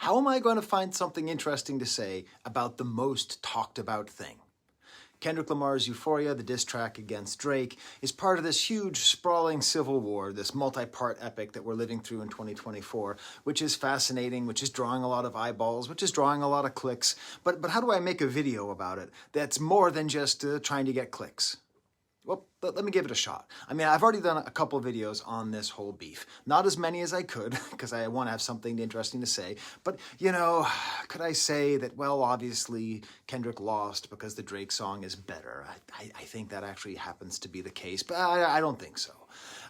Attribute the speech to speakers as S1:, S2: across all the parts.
S1: How am I going to find something interesting to say about the most talked about thing? Kendrick Lamar's Euphoria, the diss track against Drake, is part of this huge, sprawling civil war, this multi-part epic that we're living through in 2024, which is fascinating, which is drawing a lot of eyeballs, which is drawing a lot of clicks. But how do I make a video about it that's more than just trying to get clicks? Well, let me give it a shot. I mean, I've already done a couple of videos on this whole beef. Not as many as I could, because I want to have something interesting to say. But, you know, could I say that, well, obviously Kendrick lost because the Drake song is better? I think that actually happens to be the case, but I don't think so.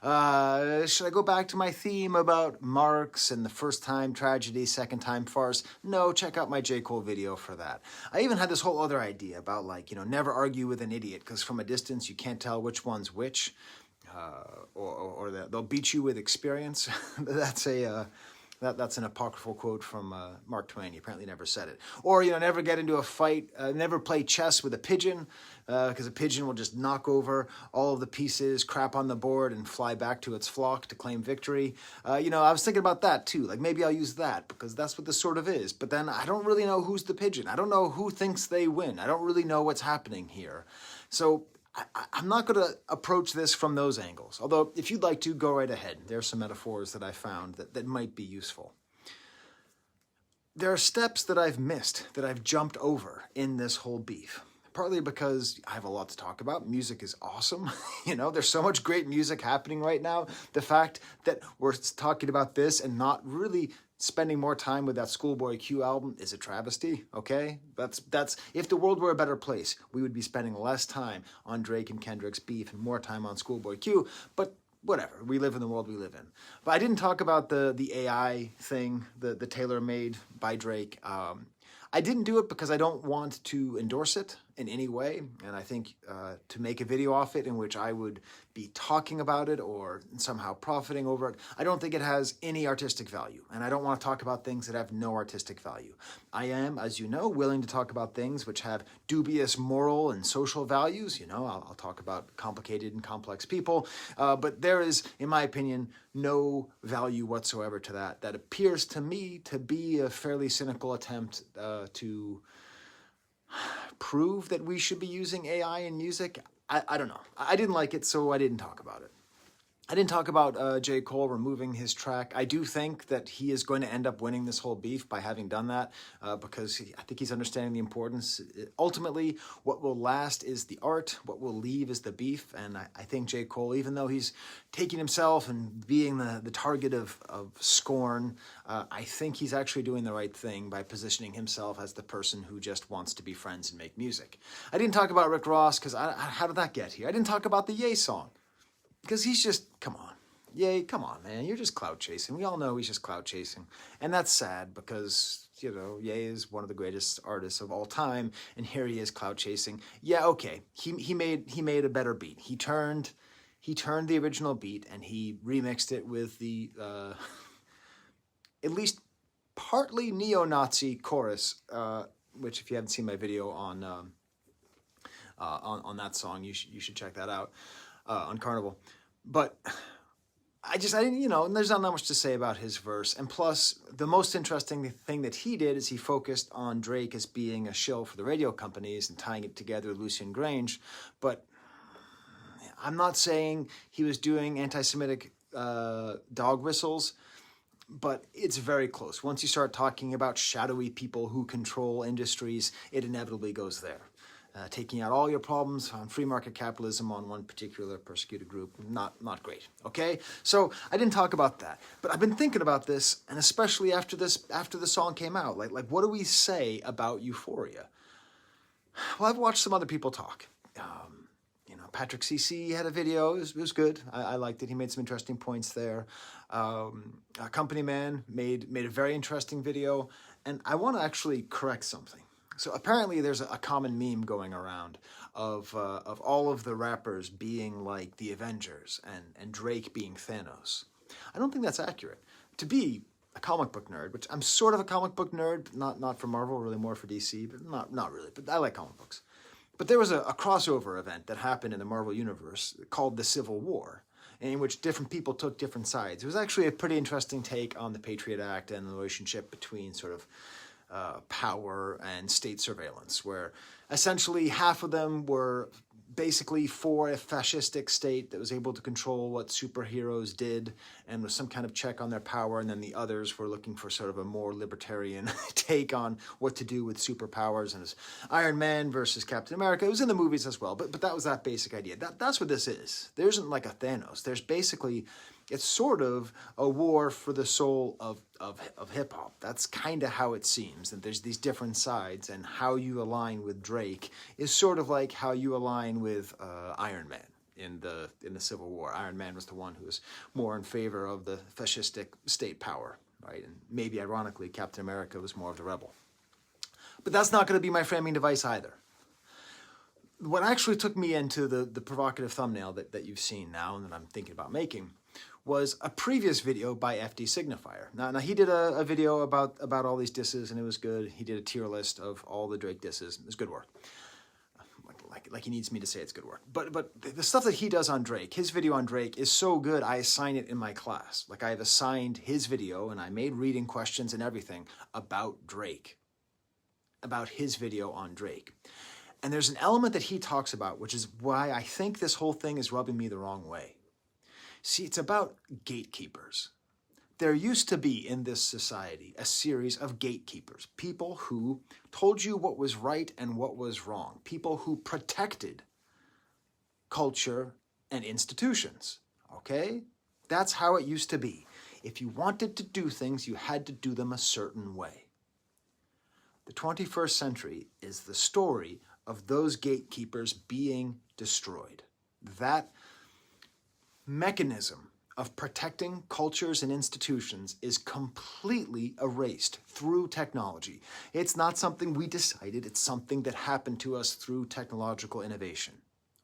S1: Should I go back to my theme about Marx and the first time tragedy, second time farce? No, check out my J. Cole video for that. I even had this whole other idea about, like, you know, never argue with an idiot, because from a distance you can't tell which one's which, or they'll beat you with experience. That's an apocryphal quote from Mark Twain. He apparently never said it. Or, you know, never get into a fight, never play chess with a pigeon, because a pigeon will just knock over all of the pieces, crap on the board, and fly back to its flock to claim victory. You know, I was thinking about that too. Like, maybe I'll use that, because that's what this sort of is. But then I don't really know who's the pigeon. I don't know who thinks they win. I don't really know what's happening here. So I'm not going to approach this from those angles. Although, if you'd like to, go right ahead. There are some metaphors that I found that might be useful. There are steps that I've missed, that I've jumped over in this whole beef. Partly because I have a lot to talk about. Music is awesome. You know, there's so much great music happening right now. The fact that we're talking about this and not really spending more time with that Schoolboy Q album is a travesty, okay? That's if the world were a better place, we would be spending less time on Drake and Kendrick's beef and more time on Schoolboy Q, but whatever, we live in the world we live in. But I didn't talk about the AI thing, the tailor-made by Drake. I didn't do it because I don't want to endorse it in any way, and I think to make a video off it in which I would be talking about it or somehow profiting over it, I don't think it has any artistic value, and I don't want to talk about things that have no artistic value. I am, as you know, willing to talk about things which have dubious moral and social values. You know, I'll talk about complicated and complex people, but there is, in my opinion, no value whatsoever to that. That appears to me to be a fairly cynical attempt to prove that we should be using AI in music. I don't know. I didn't like it, so I didn't talk about it. I didn't talk about J. Cole removing his track. I do think that he is going to end up winning this whole beef by having done that, because I think he's understanding the importance. Ultimately, what will last is the art. What will leave is the beef. And I think J. Cole, even though he's taking himself and being the target of scorn, I think he's actually doing the right thing by positioning himself as the person who just wants to be friends and make music. I didn't talk about Rick Ross, because how did that get here? I didn't talk about the Ye song. Because he's just, come on. Ye, come on, man. You're just clout chasing. We all know he's just clout chasing. And that's sad because, you know, Ye is one of the greatest artists of all time. And here he is clout chasing. Yeah, okay. He made a better beat. He turned the original beat and he remixed it with the, at least partly neo-Nazi chorus, which if you haven't seen my video on that song, you should check that out. On Carnival. But I didn't, you know, and there's not that much to say about his verse. And plus, the most interesting thing that he did is he focused on Drake as being a shill for the radio companies and tying it together with Lucian Grange. But I'm not saying he was doing anti-Semitic dog whistles, but it's very close. Once you start talking about shadowy people who control industries, it inevitably goes there. Taking out all your problems on free market capitalism on one particular persecuted group, not great, okay? So I didn't talk about that, but I've been thinking about this, and especially after the song came out, like what do we say about Euphoria? Well, I've watched some other people talk. You know, Patrick CC had a video. It was good. I liked it. He made some interesting points there. Company Man made a very interesting video, and I want to actually correct something. So apparently there's a common meme going around of all of the rappers being like the Avengers and Drake being Thanos. I don't think that's accurate. To be a comic book nerd, which I'm sort of a comic book nerd, not for Marvel, really more for DC, but not really, but I like comic books. But there was a crossover event that happened in the Marvel Universe called the Civil War, in which different people took different sides. It was actually a pretty interesting take on the Patriot Act and the relationship between sort of power and state surveillance, where essentially half of them were basically for a fascistic state that was able to control what superheroes did and was some kind of check on their power, and then the others were looking for sort of a more libertarian take on what to do with superpowers, and it's Iron Man versus Captain America. It was in the movies as well, but that was that basic idea. That's what this is. There isn't like a Thanos. There's basically, it's sort of a war for the soul of hip-hop. That's kind of how it seems, that there's these different sides, and how you align with Drake is sort of like how you align with Iron Man in the Civil War. Iron Man was the one who was more in favor of the fascistic state power, right? And maybe ironically, Captain America was more of the rebel. But that's not going to be my framing device either. What actually took me into the provocative thumbnail that you've seen now and that I'm thinking about making was a previous video by FD Signifier. Now he did a video about all these disses, and it was good. He did a tier list of all the Drake disses. It was good work. Like he needs me to say it's good work. But the stuff that he does on Drake, his video on Drake is so good, I assign it in my class. Like I've assigned his video, and I made reading questions and everything about Drake, about his video on Drake. And there's an element that he talks about, which is why I think this whole thing is rubbing me the wrong way. See, it's about gatekeepers. There used to be in this society a series of gatekeepers, people who told you what was right and what was wrong, people who protected culture and institutions, okay? That's how it used to be. If you wanted to do things, you had to do them a certain way. The 21st century is the story of those gatekeepers being destroyed. That mechanism of protecting cultures and institutions is completely erased through technology. It's not something we decided, it's something that happened to us through technological innovation.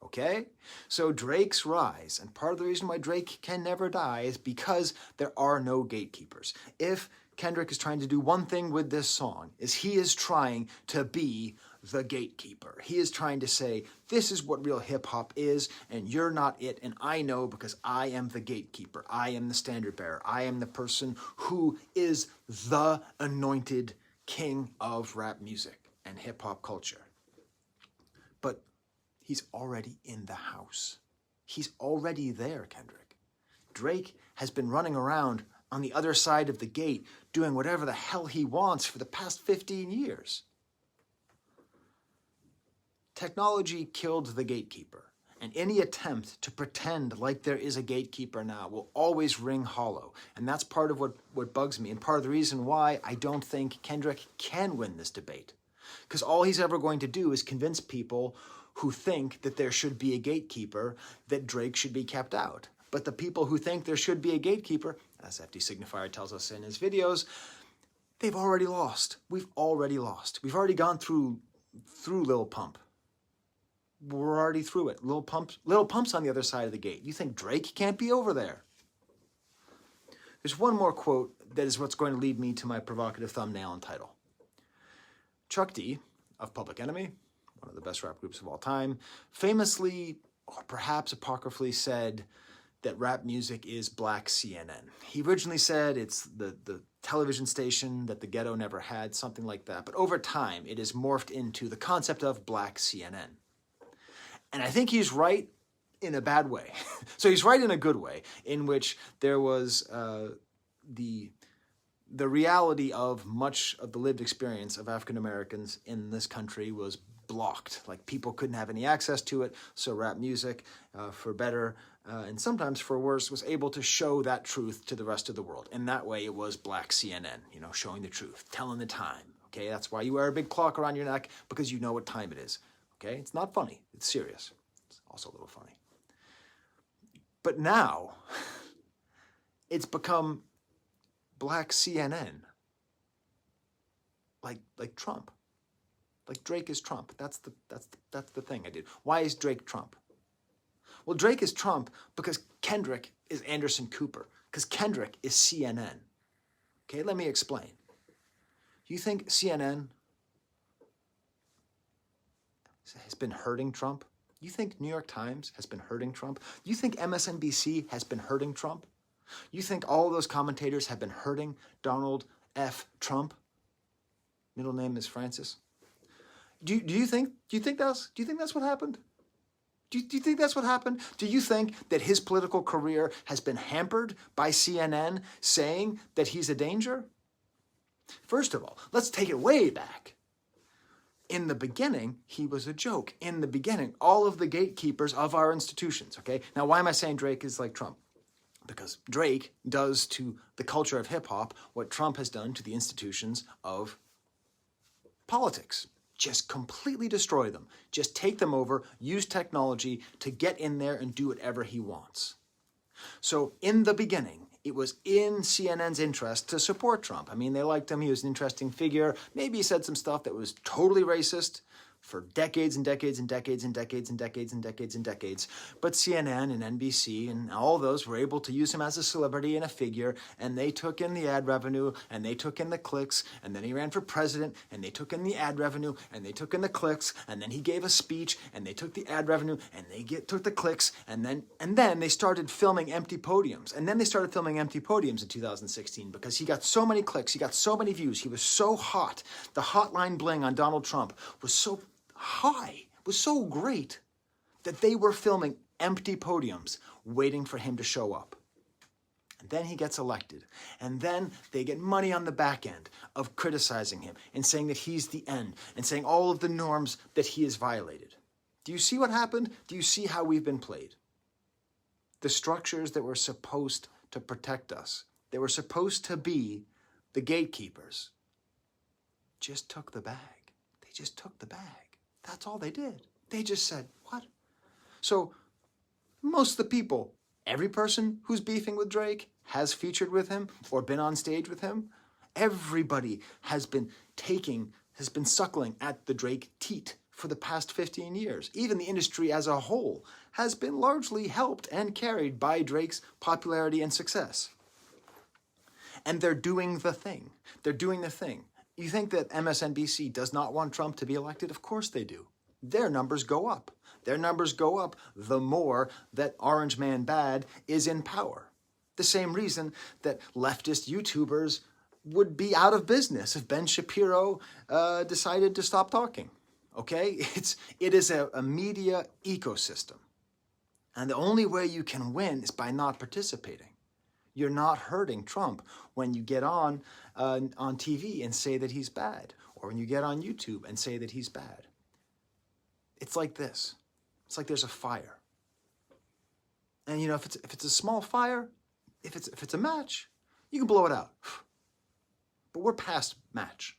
S1: Okay? So Drake's rise, and part of the reason why Drake can never die is because there are no gatekeepers. If Kendrick is trying to do one thing with this song, is he is trying to be the gatekeeper. He is trying to say, this is what real hip-hop is, and you're not it, and I know because I am the gatekeeper. I am the standard bearer. I am the person who is the anointed king of rap music and hip-hop culture. But he's already in the house. He's already there, Kendrick. Drake has been running around on the other side of the gate doing whatever the hell he wants for the past 15 years. Technology killed the gatekeeper, and any attempt to pretend like there is a gatekeeper now will always ring hollow. And that's part of what bugs me, and part of the reason why I don't think Kendrick can win this debate. Because all he's ever going to do is convince people who think that there should be a gatekeeper that Drake should be kept out. But the people who think there should be a gatekeeper, as FD Signifier tells us in his videos, they've already lost. We've already lost. We've already gone through Lil Pump. We're already through it. Lil Pump's on the other side of the gate. You think Drake can't be over there? There's one more quote that is what's going to lead me to my provocative thumbnail and title. Chuck D, of Public Enemy, one of the best rap groups of all time, famously, or perhaps apocryphally, said that rap music is black CNN. He originally said it's the television station that the ghetto never had, something like that. But over time, it has morphed into the concept of black CNN. And I think he's right in a bad way. So he's right in a good way, in which there was the reality of much of the lived experience of African Americans in this country was blocked. Like people couldn't have any access to it. So rap music, for better and sometimes for worse, was able to show that truth to the rest of the world. And that way it was black CNN, showing the truth, telling the time. Okay, that's why you wear a big clock around your neck, because you know what time it is. Okay, it's not funny, it's serious. It's also a little funny. But now, it's become black CNN. Like Trump. Like Drake is Trump. That's the thing I did. Why is Drake Trump? Well, Drake is Trump because Kendrick is Anderson Cooper. Because Kendrick is CNN. Okay, let me explain. You think CNN has been hurting Trump? You think New York Times has been hurting Trump? You think MSNBC has been hurting Trump? You think all those commentators have been hurting Donald F. Trump? Middle name is Francis. Do you think that's what happened? Do you think that's what happened? Do you think that his political career has been hampered by CNN saying that he's a danger? First of all, let's take it way back. In the beginning, he was a joke. In the beginning, all of the gatekeepers of our institutions, okay? Now, why am I saying Drake is like Trump? Because Drake does to the culture of hip-hop what Trump has done to the institutions of politics. Just completely destroy them. Just take them over, use technology to get in there and do whatever he wants. So in the beginning, it was in CNN's interest to support Trump. I mean, they liked him. He was an interesting figure. Maybe he said some stuff that was totally racist for decades and decades and decades and decades and decades and decades and decades. But CNN and NBC and all those were able to use him as a celebrity and a figure, and they took in the ad revenue, and they took in the clicks, and then he ran for president, and they took in the ad revenue, and they took in the clicks, and then he gave a speech, and they took the ad revenue, and they took the clicks, and then they started filming empty podiums. And then they started filming empty podiums in 2016 because he got so many clicks, he got so many views, he was so hot. The hotline bling on Donald Trump was so high, was so great that they were filming empty podiums waiting for him to show up. And then he gets elected. And then they get money on the back end of criticizing him and saying that he's the end and saying all of the norms that he has violated. Do you see what happened? Do you see how we've been played? The structures that were supposed to protect us, that were supposed to be the gatekeepers, just took the bag. They just took the bag. That's all they did. They just said, what? So most of the people, every person who's beefing with Drake has featured with him or been on stage with him. Everybody has been suckling at the Drake teat for the past 15 years. Even the industry as a whole has been largely helped and carried by Drake's popularity and success. And they're doing the thing. They're doing the thing. You think that MSNBC does not want Trump to be elected? Of course they do. Their numbers go up. Their numbers go up the more that Orange Man Bad is in power. The same reason that leftist YouTubers would be out of business if Ben Shapiro decided to stop talking. Okay? It is a media ecosystem. And the only way you can win is by not participating. You're not hurting Trump when you get on TV and say that he's bad, or when you get on YouTube and say that he's bad. It's like this. It's like there's a fire. And you know, if it's a small fire, if it's a match, you can blow it out. But we're past match.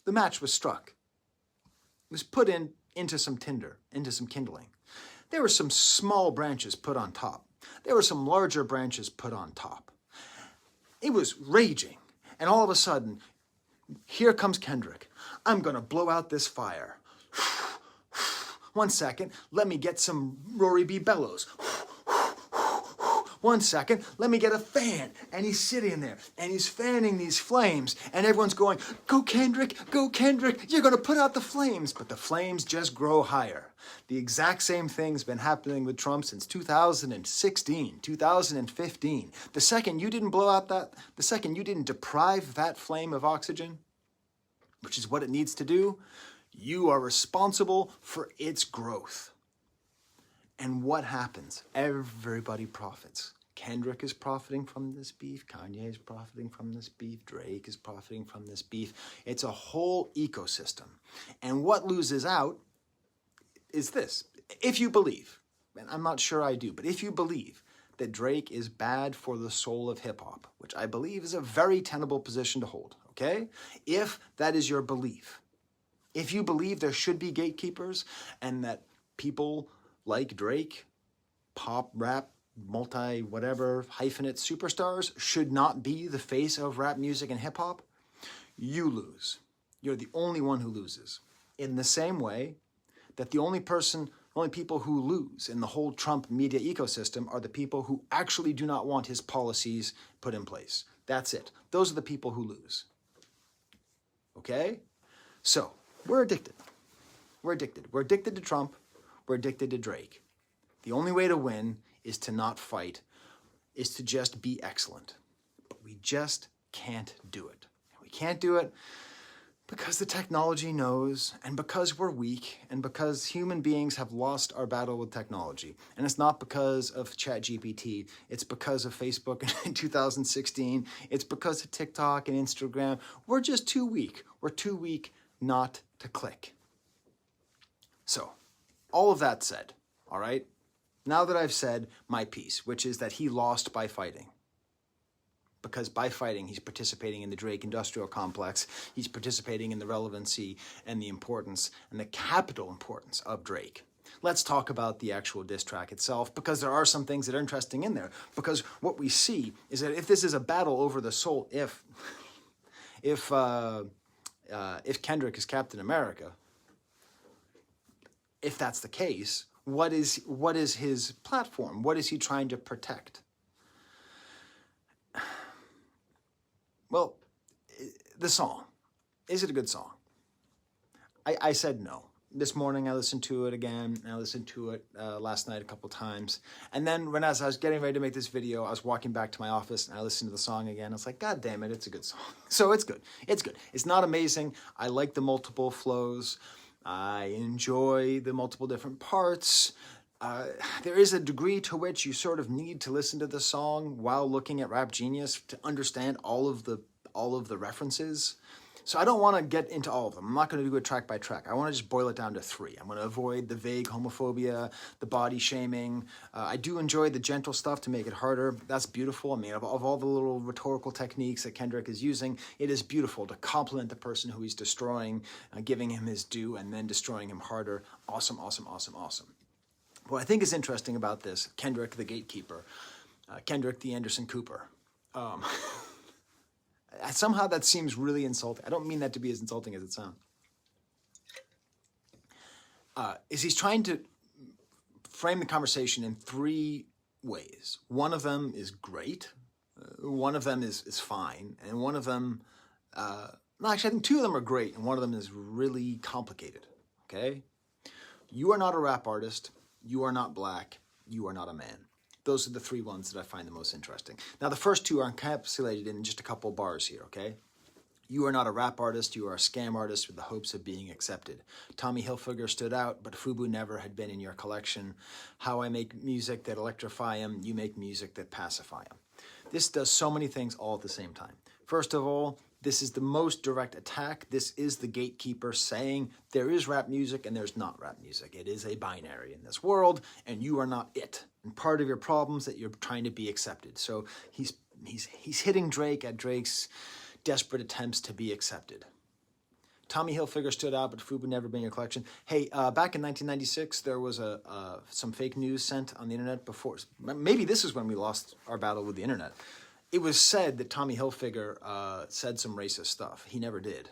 S1: The match was struck. It was put into some tinder, into some kindling. There were some small branches put on top. There were some larger branches put on top. It was raging. And all of a sudden, here comes Kendrick. I'm going to blow out this fire. 1 second, let me get some Rory B. Bellows. 1 second, let me get a fan. And he's sitting there, and he's fanning these flames, and everyone's going, go Kendrick, you're going to put out the flames. But the flames just grow higher. The exact same thing's been happening with Trump since 2016, 2015. The second you didn't blow out the second you didn't deprive that flame of oxygen, which is what it needs to do, you are responsible for its growth. And what happens? Everybody profits. Kendrick is profiting from this beef. Kanye is profiting from this beef. Drake is profiting from this beef. It's a whole ecosystem. And what loses out is this. If you believe, and I'm not sure I do, but if you believe that Drake is bad for the soul of hip-hop, which I believe is a very tenable position to hold, okay? If that is your belief, if you believe there should be gatekeepers and that people like Drake, pop, rap, multi-whatever, hyphenate superstars should not be the face of rap music and hip-hop, you lose. You're the only one who loses. In the same way that the only people who lose in the whole Trump media ecosystem are the people who actually do not want his policies put in place. That's it. Those are the people who lose. Okay? So, we're addicted. We're addicted. We're addicted to Trump. we're addicted to Drake. The only way to win is to not fight, is to just be excellent. But we just can't do it. We can't do it because the technology knows, and because we're weak, and because human beings have lost our battle with technology. And it's not because of ChatGPT. It's because of Facebook in 2016. It's because of TikTok and Instagram. We're just too weak. We're too weak not to click. So, all of that said, all right? Now that I've said my piece, which is that he lost by fighting, because by fighting, he's participating in the Drake industrial complex, he's participating in the relevancy and the importance and the capital importance of Drake. Let's talk about the actual diss track itself, because there are some things that are interesting in there. Because what we see is that if this is a battle over the soul, if Kendrick is Captain America, if that's the case, what is his platform? What is he trying to protect? Well, the song. Is it a good song? I said no. This morning I listened to it again. I listened to it last night a couple times. And then as I was getting ready to make this video, I was walking back to my office and I listened to the song again. I was like, God damn it, it's a good song. So it's good. It's good. It's not amazing. I like the multiple flows. I enjoy the multiple different parts. There is a degree to which you sort of need to listen to the song while looking at Rap Genius to understand all of the references. So I don't want to get into all of them. I'm not going to do it track by track. I want to just boil it down to 3. I'm going to avoid the vague homophobia, the body shaming. I do enjoy the gentle stuff to make it harder. That's beautiful. I mean, of all the little rhetorical techniques that Kendrick is using, it is beautiful to compliment the person who he's destroying, giving him his due, and then destroying him harder. Awesome, awesome, awesome, awesome. What I think is interesting about this, Kendrick the Gatekeeper, Kendrick the Anderson Cooper, somehow that seems really insulting. I don't mean that to be as insulting as it sounds. Is he's trying to frame the conversation in 3 ways. One of them is great, one of them is fine, and one of them, actually I think 2 of them are great, and one of them is really complicated, okay? You are not a rap artist, you are not black, you are not a man. Those are the 3 ones that I find the most interesting. Now, the first 2 are encapsulated in just a couple bars here, okay? You are not a rap artist, you are a scam artist with the hopes of being accepted. Tommy Hilfiger stood out, but Fubu never had been in your collection. How I make music that electrify him, you make music that pacify him. This does so many things all at the same time. First of all, this is the most direct attack. This is the gatekeeper saying there is rap music and there's not rap music. It is a binary in this world, and you are not it. And part of your problem is that you're trying to be accepted. So he's hitting Drake at Drake's desperate attempts to be accepted. Tommy Hilfiger stood out, but Fubu never been in your collection. Hey, back in 1996, there was some fake news sent on the internet before. Maybe this is when we lost our battle with the internet. It was said that Tommy Hilfiger said some racist stuff. He never did.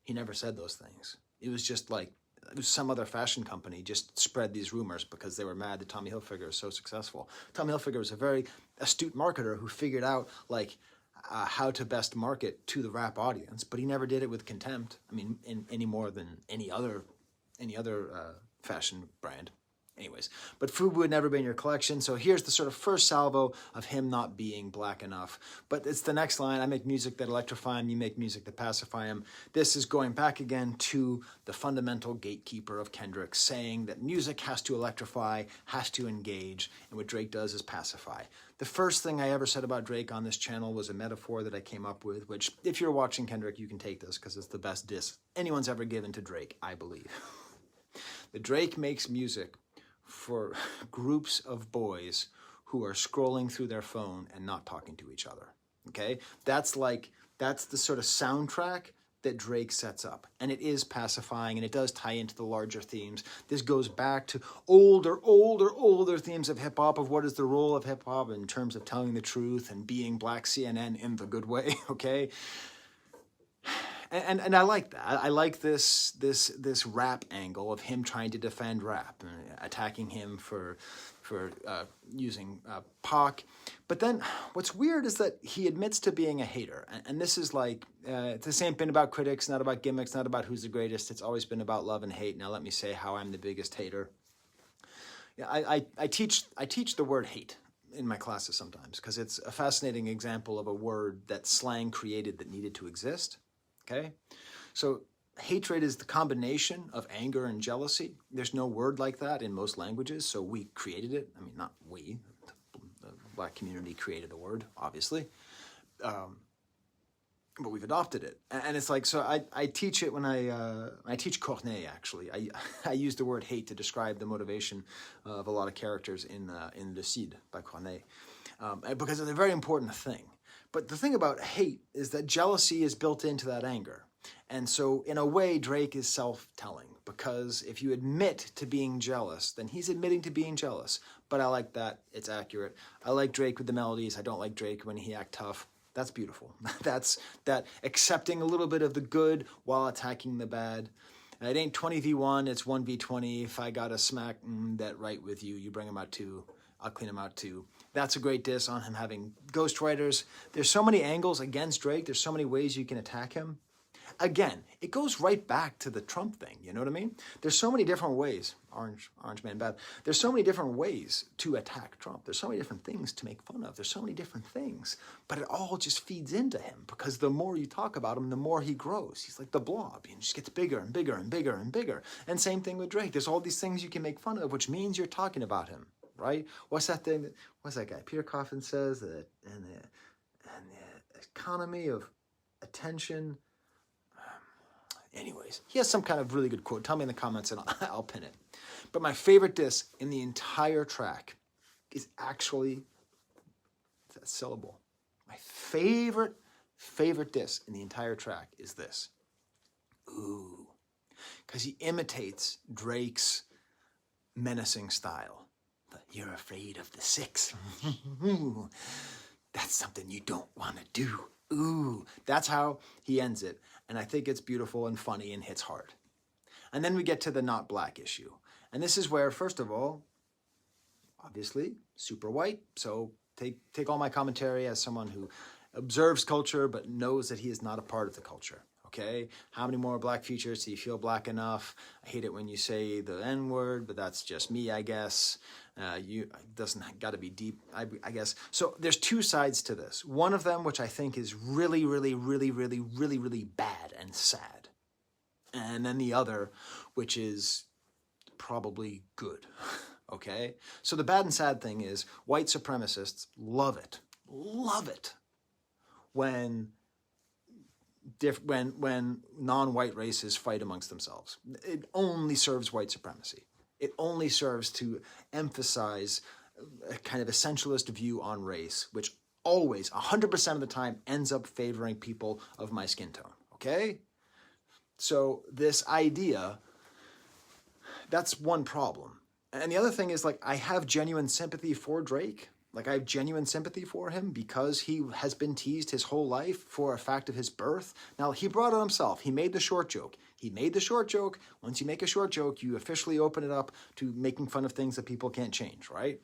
S1: He never said those things. It was just like, it was some other fashion company just spread these rumors because they were mad that Tommy Hilfiger is so successful. Tommy Hilfiger was a very astute marketer who figured out like how to best market to the rap audience, but he never did it with contempt. I mean, any more than any other fashion brand. Anyways, but Fubu had never been in your collection, so here's the sort of first salvo of him not being black enough. But it's the next line, I make music that electrify him, you make music that pacify him. This is going back again to the fundamental gatekeeper of Kendrick, saying that music has to electrify, has to engage, and what Drake does is pacify. The first thing I ever said about Drake on this channel was a metaphor that I came up with, which, if you're watching Kendrick, you can take this, because it's the best diss anyone's ever given to Drake, I believe. The Drake makes music for groups of boys who are scrolling through their phone and not talking to each other, okay? That's the sort of soundtrack that Drake sets up, and it is pacifying, and it does tie into the larger themes. This goes back to older themes of hip-hop, of what is the role of hip-hop in terms of telling the truth and being Black CNN in the good way, okay? And I like that. I like this rap angle of him trying to defend rap, attacking him for using Pac. But then what's weird is that he admits to being a hater. And this is like, this ain't been about critics, not about gimmicks, not about who's the greatest. It's always been about love and hate. Now let me say how I'm the biggest hater. Yeah, I teach the word hate in my classes sometimes because it's a fascinating example of a word that slang created that needed to exist. Okay, so hatred is the combination of anger and jealousy. There's no word like that in most languages, so we created it. I mean, not we. The black community created the word, obviously. But we've adopted it, and it's like, so I teach it when I teach Corneille. Actually, I use the word hate to describe the motivation of a lot of characters in Le Cid by Corneille, because it's a very important thing. But the thing about hate is that jealousy is built into that anger, and so in a way, Drake is self-telling, because if you admit to being jealous, then he's admitting to being jealous. But I like that; it's accurate. I like Drake with the melodies. I don't like Drake when he act tough. That's beautiful. That's that accepting a little bit of the good while attacking the bad. It ain't 20v1, it's 1v20. If I gotta smack that right with you, you bring him out too. I'll clean him out too. That's a great diss on him having ghostwriters. There's so many angles against Drake. There's so many ways you can attack him. Again, it goes right back to the Trump thing, you know what I mean? There's so many different ways, orange man bad, there's so many different ways to attack Trump. There's so many different things to make fun of. There's so many different things, but it all just feeds into him, because the more you talk about him, the more he grows. He's like the blob, he just gets bigger and bigger and bigger and bigger. And same thing with Drake. There's all these things you can make fun of, which means you're talking about him, right? What's that thing, what's that guy, Peter Coffin says, that and the economy of attention. Anyways, he has some kind of really good quote. Tell me in the comments and I'll pin it. But my favorite diss in the entire track is actually that syllable. My favorite diss in the entire track is this. Ooh. Because he imitates Drake's menacing style. You're afraid of the six. That's something you don't want to do. Ooh. That's how he ends it. And I think it's beautiful and funny and hits hard. And then we get to the not black issue. And this is where, first of all, obviously, super white. So take all my commentary as someone who observes culture but knows that he is not a part of the culture. Okay? How many more black features? Do you feel black enough? I hate it when you say the N-word, but that's just me, I guess. It doesn't got to be deep, I guess. So there's two sides to this. One of them, which I think is really, really, really, really, really, really bad and sad. And then the other, which is probably good. Okay? So the bad and sad thing is white supremacists love it when non-white races fight amongst themselves. It only serves white supremacy. It only serves to emphasize a kind of essentialist view on race, which always, 100% of the time, ends up favoring people of my skin tone, okay? So this idea, that's one problem. And the other thing is, like, I have genuine sympathy for Drake. Like, I have genuine sympathy for him because he has been teased his whole life for a fact of his birth. Now, he brought it himself. He made the short joke. He made the short joke. Once you make a short joke, you officially open it up to making fun of things that people can't change, right?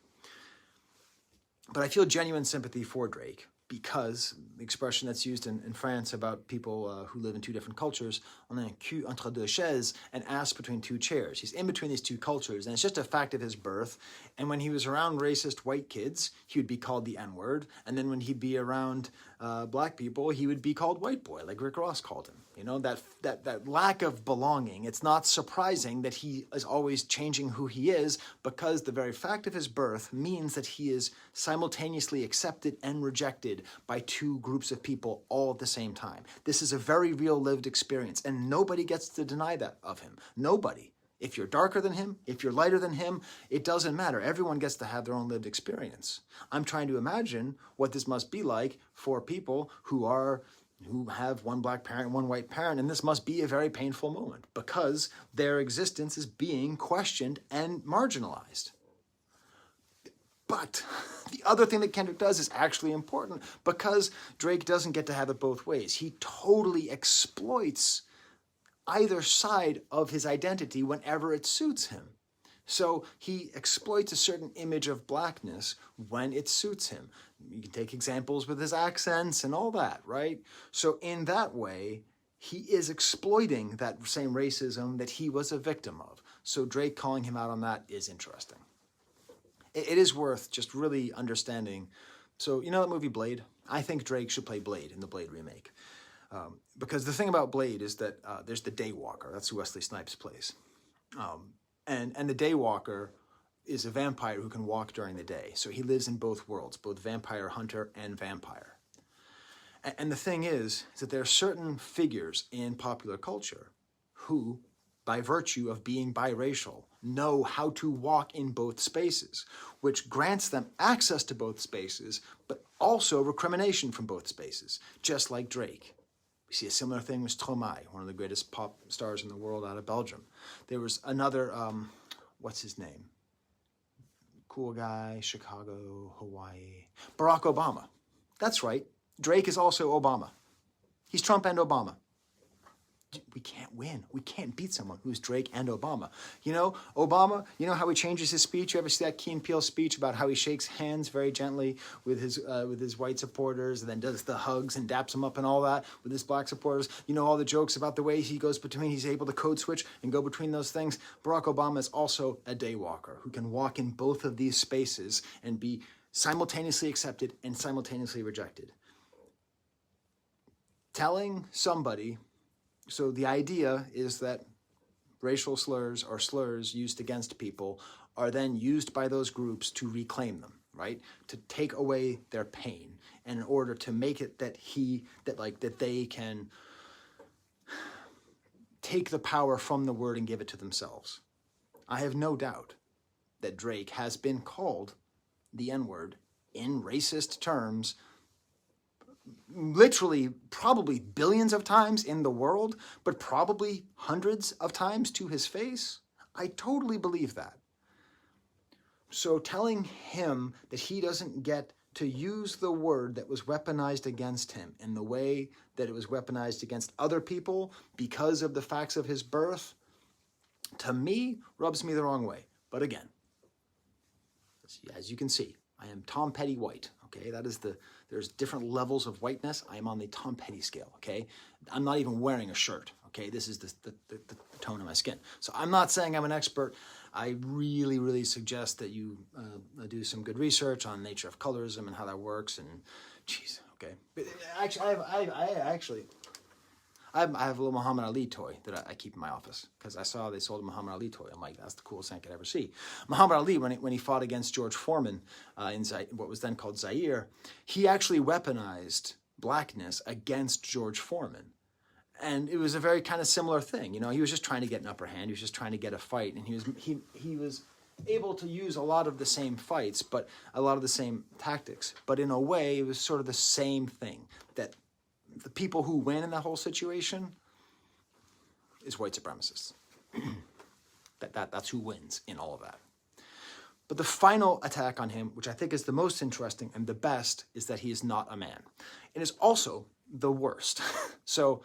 S1: But I feel genuine sympathy for Drake because the expression that's used in France about people who live in two different cultures, on un cul entre deux chaises, an ass between two chairs. He's in between these two cultures, and it's just a fact of his birth. And when he was around racist white kids, he would be called the N-word. And then when he'd be around black people, he would be called white boy, like Rick Ross called him. You know, that lack of belonging. It's not surprising that he is always changing who he is, because the very fact of his birth means that he is simultaneously accepted and rejected by two groups of people all at the same time. This is a very real lived experience, and nobody gets to deny that of him. Nobody. If you're darker than him, if you're lighter than him, it doesn't matter. Everyone gets to have their own lived experience. I'm trying to imagine what this must be like for people who have one black parent, one white parent, and this must be a very painful moment because their existence is being questioned and marginalized. But the other thing that Kendrick does is actually important because Drake doesn't get to have it both ways. He totally exploits either side of his identity whenever it suits him. So he exploits a certain image of blackness when it suits him. You can take examples with his accents and all that, right? So in that way, he is exploiting that same racism that he was a victim of. So Drake calling him out on that is interesting. it is worth just really understanding. So, you know that movie Blade? I think Drake should play Blade in the Blade remake. Because the thing about Blade is that there's the Daywalker. That's who Wesley Snipes plays. And the Daywalker is a vampire who can walk during the day. So he lives in both worlds, both vampire hunter and vampire. And the thing is that there are certain figures in popular culture who, by virtue of being biracial, know how to walk in both spaces, which grants them access to both spaces, but also recrimination from both spaces, just like Drake. We see a similar thing with Stromae, one of the greatest pop stars in the world out of Belgium. There was another, what's his name? Cool guy, Chicago, Hawaii. Barack Obama. That's right. Drake is also Obama. He's Trump and Obama. We can't win. We can't beat someone who's Drake and Obama. You know, Obama, you know how he changes his speech? You ever see that Key and Peele speech about how he shakes hands very gently with his white supporters and then does the hugs and daps them up and all that with his black supporters? You know all the jokes about the way he goes between, he's able to code switch and go between those things? Barack Obama is also a daywalker who can walk in both of these spaces and be simultaneously accepted and simultaneously rejected. Telling somebody... So the idea is that racial slurs or slurs used against people are then used by those groups to reclaim them, right? To take away their pain, and in order to make it that they can take the power from the word and give it to themselves. I have no doubt that Drake has been called the N-word in racist terms literally probably billions of times in the world, but probably hundreds of times to his face. I totally believe that. So telling him that he doesn't get to use the word that was weaponized against him in the way that it was weaponized against other people because of the facts of his birth, to me, rubs me the wrong way. But again, as you can see, I am Tom Petty white, okay? There's different levels of whiteness. I am on the Tom Petty scale, okay? I'm not even wearing a shirt, okay? This is the tone of my skin. So I'm not saying I'm an expert. I really, really suggest that you do some good research on the nature of colorism and how that works. And, geez, okay. But actually, I have a little Muhammad Ali toy that I keep in my office because I saw they sold a Muhammad Ali toy. I'm like, that's the coolest thing I could ever see. Muhammad Ali, when he fought against George Foreman in what was then called Zaire, he actually weaponized blackness against George Foreman. And it was a very kind of similar thing. You know, he was just trying to get an upper hand. He was just trying to get a fight. And he was able to use a lot of the same fights, but a lot of the same tactics. But in a way, it was sort of the same thing, that the people who win in that whole situation is white supremacists. That's who wins in all of that. But the final attack on him, which I think is the most interesting and the best, is that he is not a man. It is also the worst. So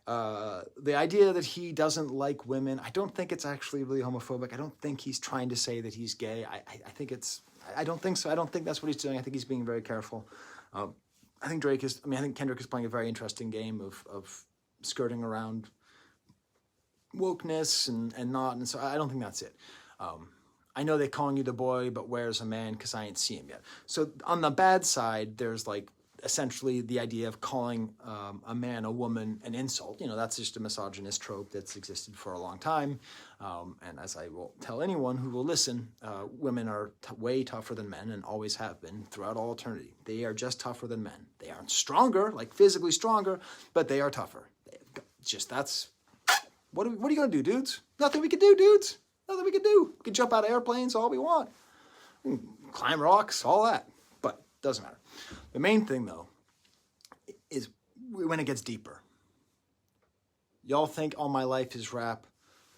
S1: the idea that he doesn't like women, I don't think it's actually really homophobic. I don't think he's trying to say that he's gay. I don't think so. I don't think that's what he's doing. I think he's being very careful. I think Kendrick is playing a very interesting game of skirting around wokeness and not, and so I don't think that's it. I know they're calling you the boy, but where's a man? Because I ain't see him yet. So on the bad side, there's like essentially the idea of calling a man, a woman, an insult. You know, that's just a misogynist trope that's existed for a long time. And as I will tell anyone who will listen, women are way tougher than men and always have been throughout all eternity. They are just tougher than men. They aren't stronger, like physically stronger, but they are tougher. What are you going to do, dudes? Nothing we can do, dudes. Nothing we can do. We can jump out of airplanes all we want. We can climb rocks, all that. But doesn't matter. The main thing, though, is when it gets deeper. Y'all think all my life is rap.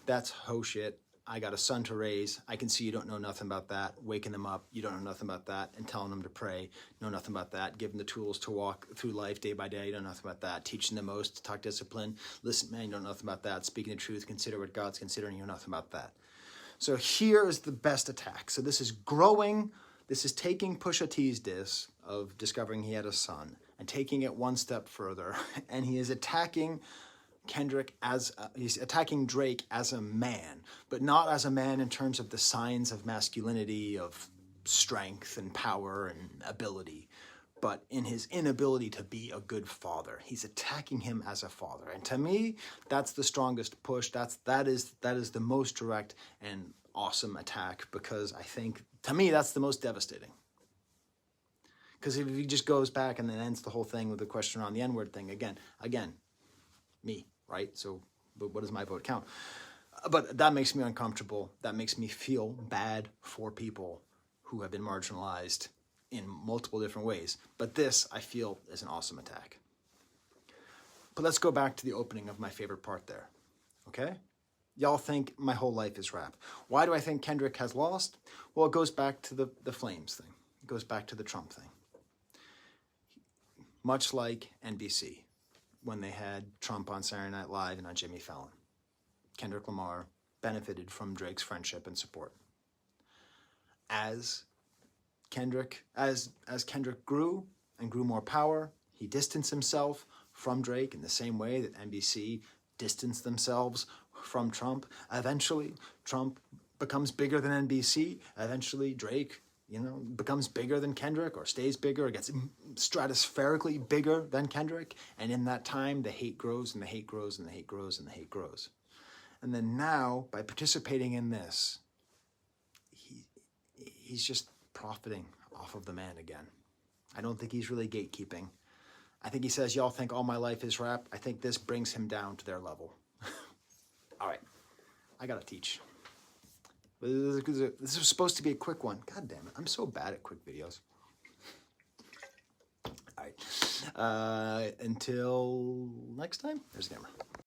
S1: That's ho shit. I got a son to raise. I can see you don't know nothing about that. Waking them up, you don't know nothing about that. And telling them to pray, know nothing about that. Give them the tools to walk through life day by day, you don't know nothing about that. Teaching them most, to talk discipline. Listen, man, you don't know nothing about that. Speaking the truth, consider what God's considering, you know nothing about that. So here is the best attack. So this is growing. This is taking Pusha T's diss of discovering he had a son and taking it one step further. And he is attacking he's attacking Drake as a man, but not as a man in terms of the signs of masculinity, of strength and power and ability, but in his inability to be a good father. He's attacking him as a father. And to me, that's the strongest push. That is the most direct and awesome attack, because I think, to me, that's the most devastating. Because if he just goes back and then ends the whole thing with the question around the N-word thing, again, me, right? So, but what does my vote count? But that makes me uncomfortable. That makes me feel bad for people who have been marginalized in multiple different ways. But this, I feel, is an awesome attack. But let's go back to the opening of my favorite part there, okay? Y'all think my whole life is rap. Why do I think Kendrick has lost? Well, it goes back to the Flames thing. It goes back to the Trump thing. Much like NBC, when they had Trump on Saturday Night Live and on Jimmy Fallon. Kendrick Lamar benefited from Drake's friendship and support. As Kendrick grew and grew more power, he distanced himself from Drake in the same way that NBC distanced themselves from Trump. Eventually, Trump becomes bigger than NBC. Eventually, Drake, becomes bigger than Kendrick, or stays bigger, or gets stratospherically bigger than Kendrick. And in that time, the hate grows and the hate grows and the hate grows and the hate grows. And then now, by participating in this, he's just profiting off of the man again. I don't think he's really gatekeeping. I think he says, y'all think all my life is rap. I think this brings him down to their level. All right, I gotta teach. This was supposed to be a quick one. God damn it, I'm so bad at quick videos. All right, until next time, there's the camera.